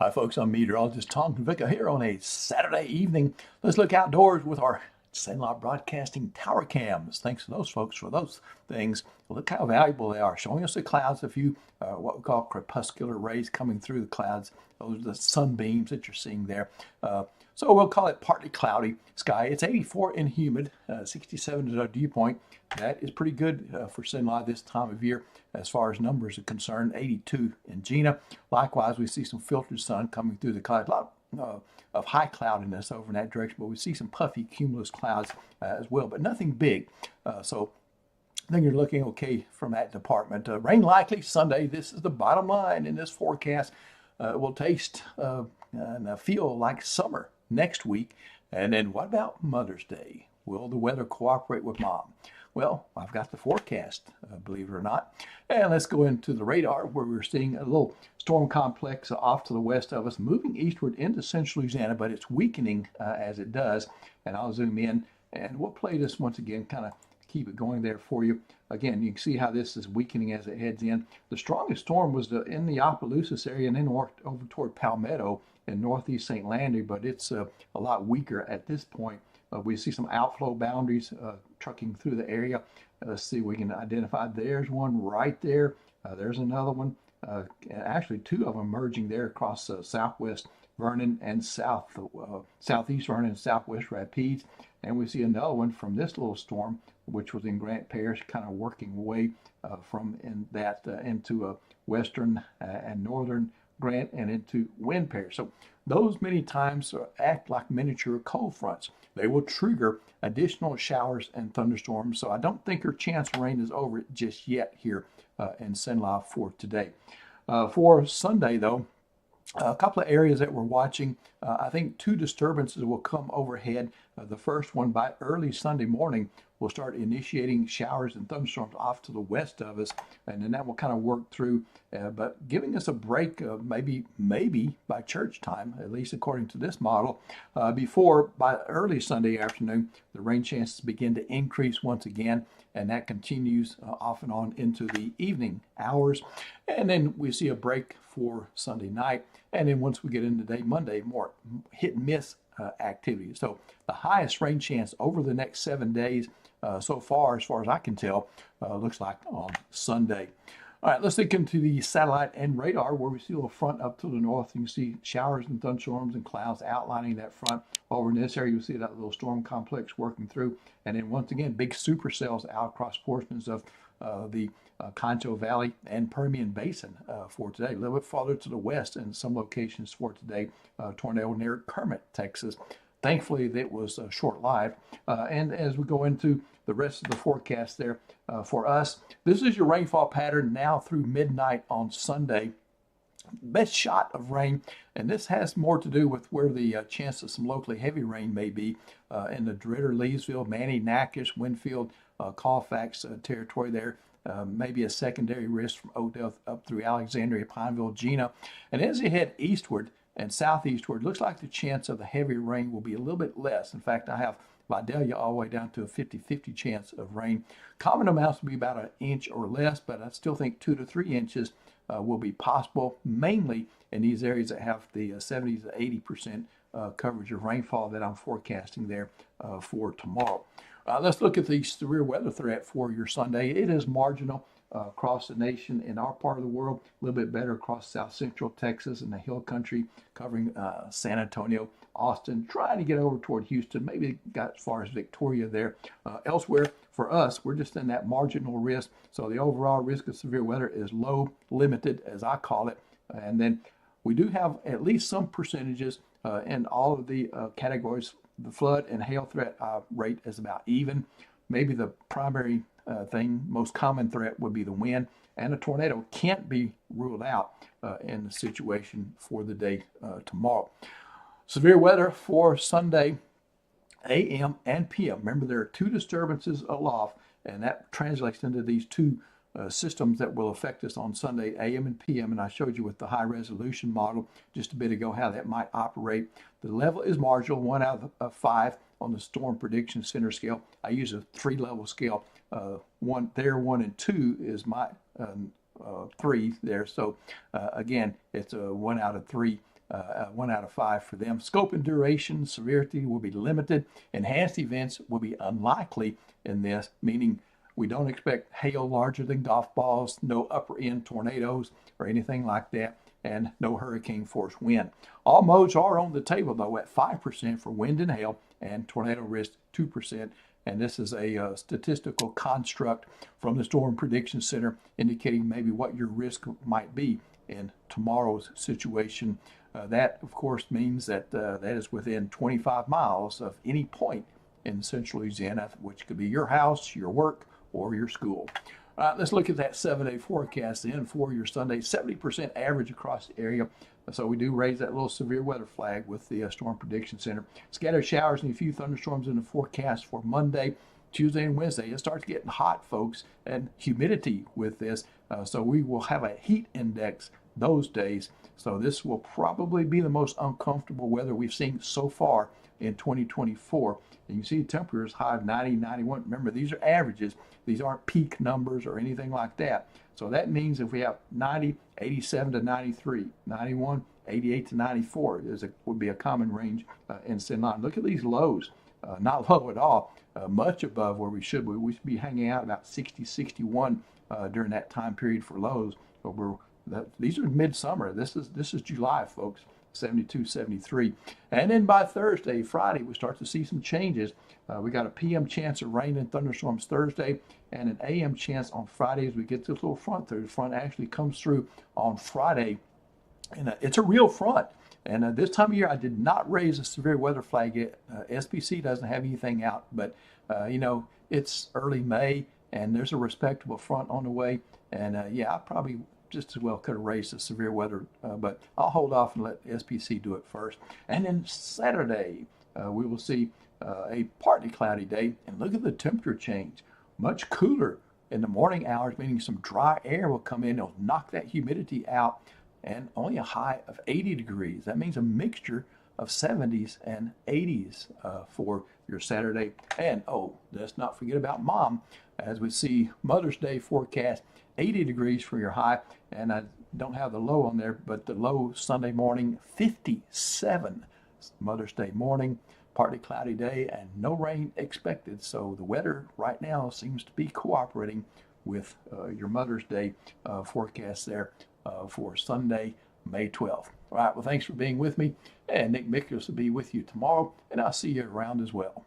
Hi, folks. I'm meteorologist Tom Convica here on a Saturday evening. Let's look outdoors with our Sandlot Broadcasting tower cams. Thanks to those folks for those things. Look how valuable they are, showing us the clouds, a few what we call crepuscular rays coming through the clouds. Those are the sunbeams that you're seeing there. So we'll call it partly cloudy sky. It's 84 and humid, 67 is our dew point. That is pretty good for Sandlot this time of year as far as numbers are concerned. 82 in Gina. Likewise, we see some filtered sun coming through the clouds. A lot of high cloudiness over in that direction, but we see some puffy cumulus clouds as well, but nothing big. So I think you're looking okay from that department. Rain likely Sunday. This is the bottom line in this forecast. It will taste and feel like summer next week. And then what about Mother's Day? Will the weather cooperate with mom? Well, I've got the forecast, believe it or not. And let's go into the radar where we're seeing a little storm complex off to the west of us, moving eastward into central Louisiana, but it's weakening as it does. And I'll zoom in and we'll play this once again, kind of keep it going there for you. Again, you can see how this is weakening as it heads in. The strongest storm was in the Opelousas area and then over toward Palmetto in northeast St. Landry, but it's a lot weaker at this point. We see some outflow boundaries trucking through the area. Let's see if we can identify. There's one right there. There's another one. Actually, two of them merging there across southwest Vernon and southeast Vernon and southwest Rapides. And we see another one from this little storm, which was in Grant Parish, kind of working away from into western and northern Grant and into Wind Parish. So those many times act like miniature cold fronts. They will trigger additional showers and thunderstorms. So I don't think your chance of rain is over just yet here in Cenla for today. For Sunday, though, a couple of areas that we're watching. I think two disturbances will come overhead. The first one by early Sunday morning will start initiating showers and thunderstorms off to the west of us, and then that will kind of work through, but giving us a break maybe by church time, at least according to this model, before by early Sunday afternoon, the rain chances begin to increase once again, and that continues off and on into the evening hours. And then we see a break for Sunday night. And then once we get into day Monday, more hit and miss activity. So the highest rain chance over the next 7 days so far as I can tell, looks like on Sunday. All right, let's look into the satellite and radar where we see a little front up to the north. You can see showers and thunderstorms and clouds outlining that front. Over in this area, you see that little storm complex working through. And then once again, big supercells out across portions of the Concho Valley and Permian Basin for today. A little bit farther to the west in some locations for today. Tornado near Kermit, Texas. Thankfully, that was short-lived. And as we go into the rest of the forecast there for us, this is your rainfall pattern now through midnight on Sunday. Best shot of rain, and this has more to do with where the chance of some locally heavy rain may be in the DeRidder, Leesville, Manny, Natchitoches, Winfield, Colfax territory there. Maybe a secondary risk from Oakdale up through Alexandria, Pineville, Gina. And as you head eastward and southeastward, looks like the chance of the heavy rain will be a little bit less. In fact, I have Vidalia all the way down to a 50-50 chance of rain. Common amounts will be about an inch or less, but I still think 2 to 3 inches will be possible, mainly in these areas that have the 70 to 80% coverage of rainfall that I'm forecasting there for tomorrow. Let's look at the severe weather threat for your Sunday. It is marginal across the nation. In our part of the world, a little bit better across south central Texas and the hill country, covering San Antonio, Austin, trying to get over toward Houston, maybe got as far as Victoria there. Elsewhere, for us, we're just in that marginal risk. So the overall risk of severe weather is low, limited, as I call it. And then we do have at least some percentages in all of the categories. The flood and hail threat rate is about even. Maybe the primary most common threat would be the wind, and a tornado can't be ruled out in the situation for the day tomorrow. Severe weather for Sunday, AM and PM. Remember, there are two disturbances aloft, and that translates into these two systems that will affect us on Sunday, AM and PM, and I showed you with the high resolution model just a bit ago how that might operate. The level is marginal, 1 out of 5 on the Storm Prediction Center scale. I use a 3-level scale. 1 and 2 is my 3 there. So again, it's a 1 out of 3 1 out of 5 for them. Scope and duration, severity will be limited. Enhanced events will be unlikely in this, meaning we don't expect hail larger than golf balls, no upper end tornadoes or anything like that, and no hurricane force wind. All modes are on the table though at 5% for wind and hail, and tornado risk 2%. And this is a statistical construct from the Storm Prediction Center indicating maybe what your risk might be in tomorrow's situation. That, of course, means that that is within 25 miles of any point in central Louisiana, which could be your house, your work, or your school. Let's look at that 7-day forecast then for your Sunday. 70% average across the area. So we do raise that little severe weather flag with the Storm Prediction Center. Scattered showers and a few thunderstorms in the forecast for Monday, Tuesday, and Wednesday. It starts getting hot, folks, and humidity with this. So we will have a heat index those days. So this will probably be the most uncomfortable weather we've seen so far in 2024. And you see temperatures high of 90, 91. Remember, these are averages. These aren't peak numbers or anything like that. So that means if we have 90, 87 to 93, 91, 88 to 94 would be a common range in SendLine. Look at these lows. Not low at all. Much above where we should be. We should be hanging out about 60, 61 during that time period for lows. But these are midsummer. This is July, folks. 72, 73. And then by Thursday, Friday, we start to see some changes. We got a PM chance of rain and thunderstorms Thursday and an AM chance on Friday as we get this little front through. The front actually comes through on Friday, and it's a real front. And this time of year, I did not raise a severe weather flag yet. SPC doesn't have anything out, but it's early May, and there's a respectable front on the way. And yeah, I probably just as well could have raised a severe weather, but I'll hold off and let SPC do it first. And then Saturday, we will see a partly cloudy day, and look at the temperature change. Much cooler in the morning hours, meaning some dry air will come in. It'll knock that humidity out, and only a high of 80 degrees. That means a mixture of 70s and 80s for your Saturday. And let's not forget about Mom, as we see Mother's Day forecast, 80 degrees for your high, and I don't have the low on there, but the low Sunday morning, 57. Mother's Day morning, partly cloudy day, and no rain expected. So the weather right now seems to be cooperating with your Mother's Day forecast there for Sunday, May 12th. All right, well, thanks for being with me, and Nick Mickels will be with you tomorrow, and I'll see you around as well.